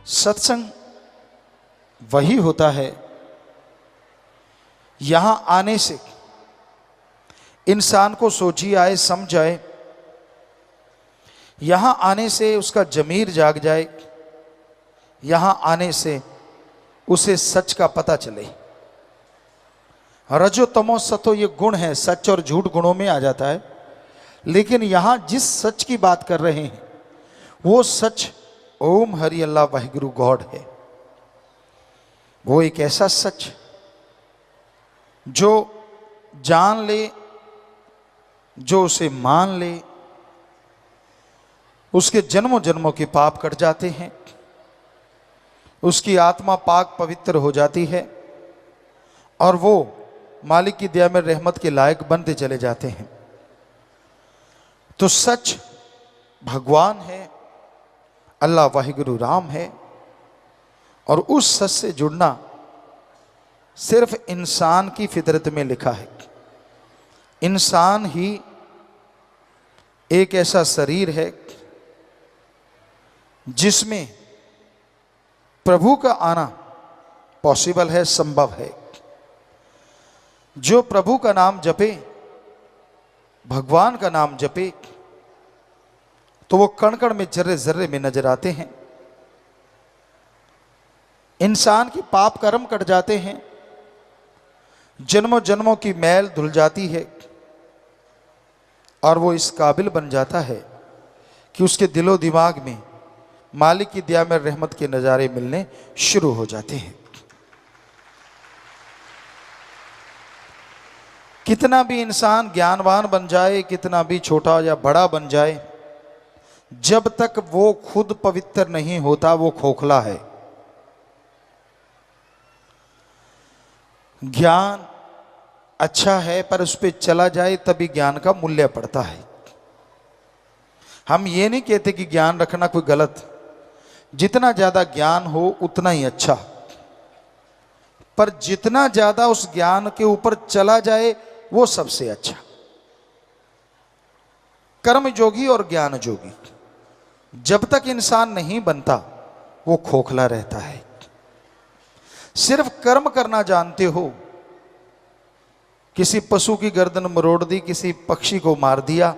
सत्संग वही होता है यहां आने से इंसान को सोची आए, समझ आए, यहां आने से उसका जमीर जाग जाए, यहां आने से उसे सच का पता चले। रजो तमो सतो ये गुण है, सच और झूठ गुणों में आ जाता है। लेकिन यहां जिस सच की बात कर रहे हैं वो सच ओम हरि अल्लाह वाहिगुरु गॉड है। वो एक ऐसा सच जो जान ले, जो उसे मान ले, उसके जन्मों जन्मों के पाप कट जाते हैं, उसकी आत्मा पाक पवित्र हो जाती है और वो मालिक की दया में रहमत के लायक बनते चले जाते हैं। तो सच भगवान है, अल्लाह वाहिगुरु राम है। और उस सच से जुड़ना सिर्फ इंसान की फितरत में लिखा है। इंसान ही एक ऐसा शरीर है जिसमें प्रभु का आना पॉसिबल है, संभव है। जो प्रभु का नाम जपे, भगवान का नाम जपे, तो वो कण कण में, जर्रे जर्रे में नजर आते हैं। इंसान की पाप कर्म कट जाते हैं, जन्मों जन्मों की मैल धुल जाती है और वो इस काबिल बन जाता है कि उसके दिलो दिमाग में मालिक की दया में रहमत के नज़ारे मिलने शुरू हो जाते हैं। कितना भी इंसान ज्ञानवान बन जाए, कितना भी छोटा या बड़ा बन जाए, जब तक वो खुद पवित्र नहीं होता वो खोखला है। ज्ञान अच्छा है पर उस पर चला जाए तभी ज्ञान का मूल्य पड़ता है। हम ये नहीं कहते कि ज्ञान रखना कोई गलत, जितना ज्यादा ज्ञान हो उतना ही अच्छा, पर जितना ज्यादा उस ज्ञान के ऊपर चला जाए वो सबसे अच्छा। कर्म जोगी और ज्ञान जोगी जब तक इंसान नहीं बनता वो खोखला रहता है। सिर्फ कर्म करना जानते हो, किसी पशु की गर्दन मरोड़ दी, किसी पक्षी को मार दिया,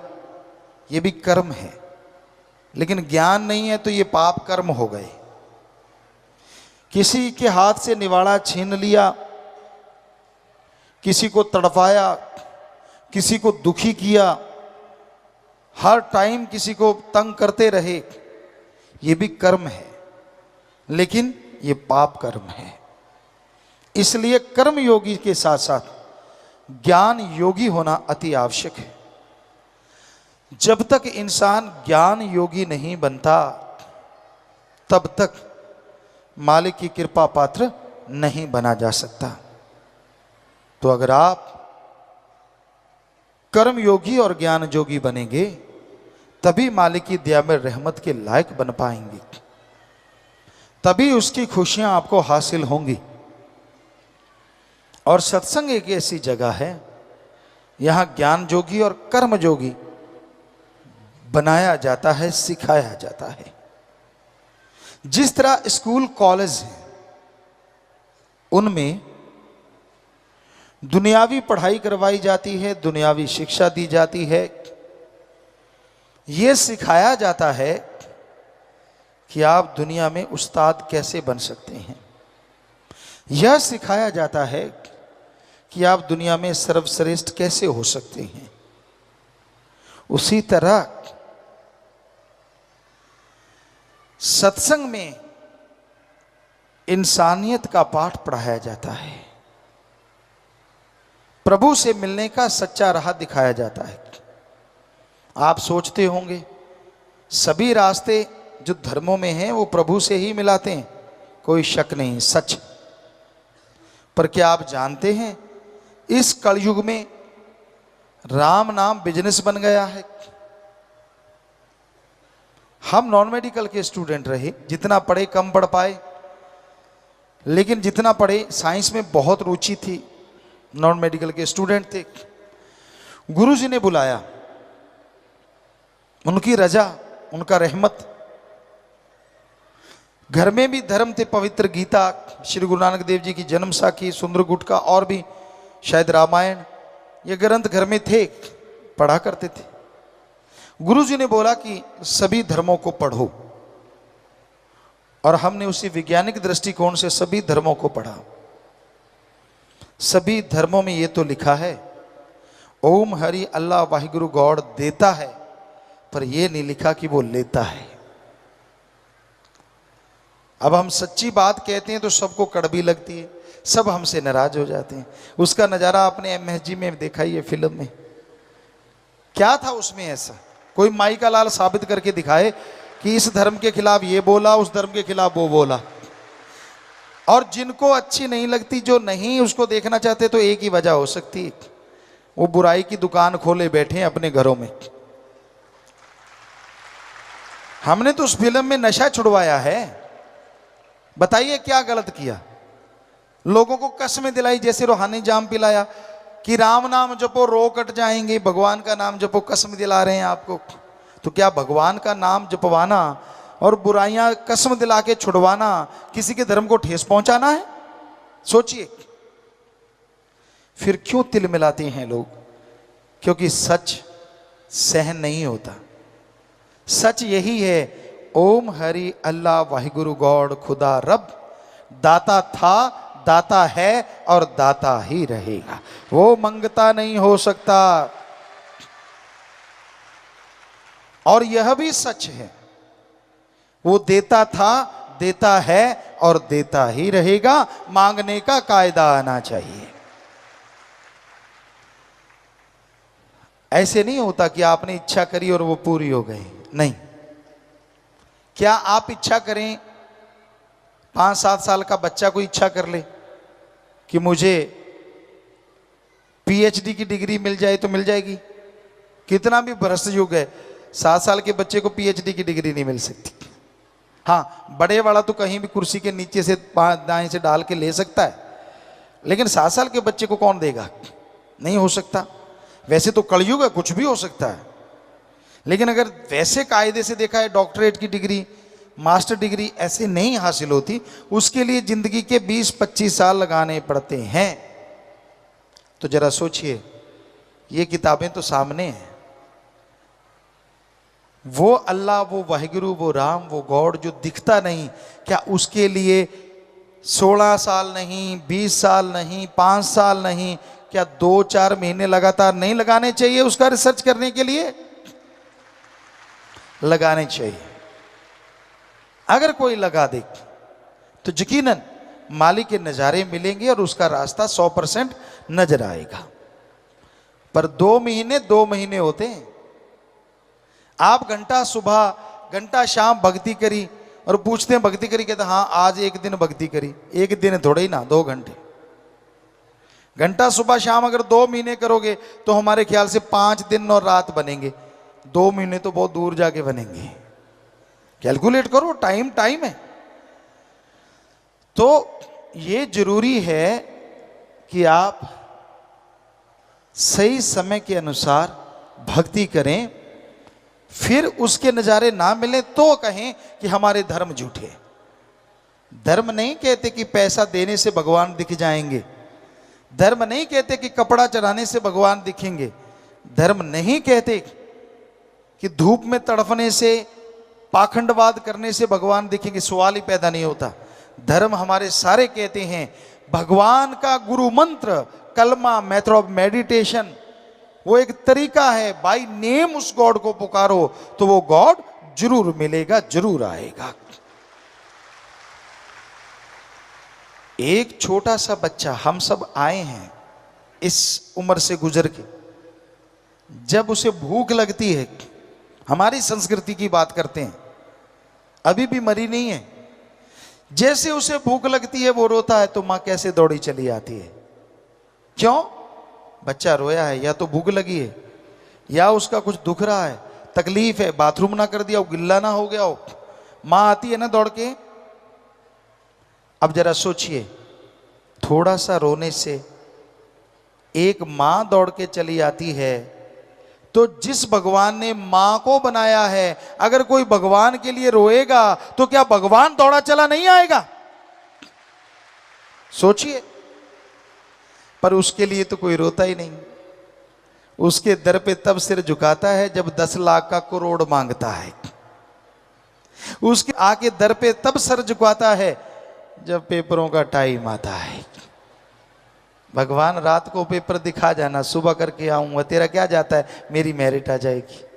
ये भी कर्म है। लेकिन ज्ञान नहीं है तो ये पाप कर्म हो गए। किसी के हाथ से निवाड़ा छीन लिया, किसी को तड़पाया, किसी को दुखी किया, हर टाइम किसी को तंग करते रहे, ये भी कर्म है, लेकिन ये पाप कर्म है। इसलिए कर्म योगी के साथ साथ ज्ञान योगी होना अति आवश्यक है। जब तक इंसान ज्ञान योगी नहीं बनता तब तक मालिक की कृपा पात्र नहीं बना जा सकता। तो अगर आप कर्म योगी और ज्ञान योगी बनेंगे तभी मालिक की दया में रहमत के लायक बन पाएंगे, तभी उसकी खुशियां आपको हासिल होंगी। और सत्संग एक ऐसी जगह है यहां ज्ञान जोगी और कर्म जोगी बनाया जाता है, सिखाया जाता है। जिस तरह स्कूल कॉलेज हैं उनमें दुनियावी पढ़ाई करवाई जाती है, दुनियावी शिक्षा दी जाती है, यह सिखाया जाता है कि आप दुनिया में उस्ताद कैसे बन सकते हैं। यह सिखाया जाता है कि आप दुनिया में सर्वश्रेष्ठ कैसे हो सकते हैं। उसी तरह सत्संग में इंसानियत का पाठ पढ़ाया जाता है, प्रभु से मिलने का सच्चा राह दिखाया जाता है। आप सोचते होंगे सभी रास्ते जो धर्मों में हैं वो प्रभु से ही मिलाते हैं, कोई शक नहीं, सच। पर क्या आप जानते हैं इस कलयुग में राम नाम बिजनेस बन गया है। हम नॉन मेडिकल के स्टूडेंट रहे, जितना पढ़े कम पढ़ पाए, लेकिन जितना पढ़े साइंस में बहुत रुचि थी, नॉन मेडिकल के स्टूडेंट थे। गुरुजी ने बुलाया, उनकी रजा, उनका रहमत, घर में भी धर्म थे, पवित्र गीता, श्री गुरु नानक देव जी की जन्म साखी, सुंदर गुटका और भी शायद रामायण, ये ग्रंथ घर में थे, पढ़ा करते थे। गुरु जी ने बोला कि सभी धर्मों को पढ़ो, और हमने उसी वैज्ञानिक दृष्टिकोण से सभी धर्मों को पढ़ा। सभी धर्मों में ये तो लिखा है ओम हरि अल्लाह वाहिगुरु गॉड देता है, पर यह नहीं लिखा कि वो लेता है। अब हम सच्ची बात कहते हैं तो सबको कड़वी लगती है, सब हमसे नाराज हो जाते हैं। उसका नज़ारा आपने MSG में देखा ही है, फिल्म में। क्या था उसमें ऐसा? कोई माई का लाल साबित करके दिखाए कि इस धर्म के खिलाफ ये बोला, उस धर्म के खिलाफ वो बोला। और जिनको अच्छी नहीं लगती, जो नहीं उसको देखना चाहते, तो एक ही वजह हो सकती है, वो बुराई की दुकान खोले बैठे हैं अपने घरों में। हमने तो उस फिल्म में नशा छुड़वाया है, बताइए क्या गलत किया? लोगों को कसमें दिलाई, जैसे रूहानी जाम पिलाया कि राम नाम जपो रो कट जाएंगे, भगवान का नाम जपो, कसम दिला रहे हैं आपको। तो क्या भगवान का नाम जपवाना और बुराइयां कसम दिला के छुड़वाना किसी के धर्म को ठेस पहुंचाना है? सोचिए। फिर क्यों तिल मिलाते हैं लोग? क्योंकि सच सहन नहीं होता। सच यही है, ओम हरि अल्लाह वाहिगुरु गॉड खुदा रब दाता था, दाता है और दाता ही रहेगा। वो मंगता नहीं हो सकता। और यह भी सच है, वो देता था, देता है और देता ही रहेगा। मांगने का कायदा आना चाहिए। ऐसे नहीं होता कि आपने इच्छा करी और वो पूरी हो गई, नहीं। क्या आप इच्छा करें, 5-7 साल का बच्चा कोई इच्छा कर ले कि मुझे PhD की डिग्री मिल जाए, तो मिल जाएगी? कितना भी भ्रष्ट युग है, 7 साल के बच्चे को PhD की डिग्री नहीं मिल सकती। हाँ, बड़े वाला तो कहीं भी कुर्सी के नीचे से दाएं से डाल के ले सकता है, लेकिन 7 साल के बच्चे को कौन देगा? नहीं हो सकता। वैसे तो कलयुग है, कुछ भी हो सकता है, लेकिन अगर वैसे कायदे से देखा है, डॉक्टरेट की डिग्री, मास्टर डिग्री ऐसे नहीं हासिल होती, उसके लिए जिंदगी के 20-25 साल लगाने पड़ते हैं। तो जरा सोचिए, ये किताबें तो सामने हैं। वो अल्लाह, वो वाहिगुरु, वो राम, वो गॉड जो दिखता नहीं, क्या उसके लिए 16 साल नहीं, 20 साल नहीं, 5 साल नहीं, क्या 2-4 महीने लगातार नहीं लगाने चाहिए उसका रिसर्च करने के लिए? लगाने चाहिए। अगर कोई लगा दे तो यकीनन मालिक के नज़ारे मिलेंगे और उसका रास्ता 100% नजर आएगा। पर 2 महीने होते हैं। आप घंटा सुबह घंटा शाम भक्ति करी और पूछते हैं भक्ति करी, कहते हाँ आज एक दिन भक्ति करी। एक दिन थोड़े ही ना, 2 घंटे। घंटा सुबह शाम अगर 2 महीने करोगे तो हमारे ख्याल से 5 दिन और रात बनेंगे। 2 महीने तो बहुत दूर जाके बनेंगे। कैलकुलेट करो, टाइम है। तो ये जरूरी है कि आप सही समय के अनुसार भक्ति करें, फिर उसके नज़ारे ना मिले तो कहें कि हमारे धर्म झूठे। धर्म नहीं कहते कि पैसा देने से भगवान दिख जाएंगे। धर्म नहीं कहते कि कपड़ा चढ़ाने से भगवान दिखेंगे। धर्म नहीं कहते कि धूप में तड़फने से, पाखंडवाद करने से भगवान दिखेंगे। सवाल ही पैदा नहीं होता। धर्म हमारे सारे कहते हैं भगवान का गुरु मंत्र, कलमा, मेथड ऑफ मेडिटेशन, वो एक तरीका है। बाय नेम उस गॉड को पुकारो तो वो गॉड जरूर मिलेगा, जरूर आएगा। एक छोटा सा बच्चा, हम सब आए हैं इस उम्र से गुजर के, जब उसे भूख लगती है, हमारी संस्कृति की बात करते हैं, अभी भी मरी नहीं है, जैसे उसे भूख लगती है वो रोता है तो मां कैसे दौड़ी चली आती है। क्यों? बच्चा रोया है, या तो भूख लगी है, या उसका कुछ दुख रहा है, तकलीफ है, बाथरूम ना कर दिया हो, गिल्ला ना हो गया हो, मां आती है ना दौड़ के। अब जरा सोचिए, थोड़ा सा रोने से एक मां दौड़ के चली आती है तो जिस भगवान ने मां को बनाया है, अगर कोई भगवान के लिए रोएगा तो क्या भगवान दौड़ा चला नहीं आएगा? सोचिए। पर उसके लिए तो कोई रोता ही नहीं। उसके दर पे तब सिर झुकाता है जब 10 लाख का करोड़ मांगता है। उसके आके दर पे तब सर झुकाता है जब पेपरों का टाइम आता है। भगवान रात को पेपर दिखा जाना, सुबह करके आऊंगा, तेरा क्या जाता है, मेरी मेरिट आ जाएगी।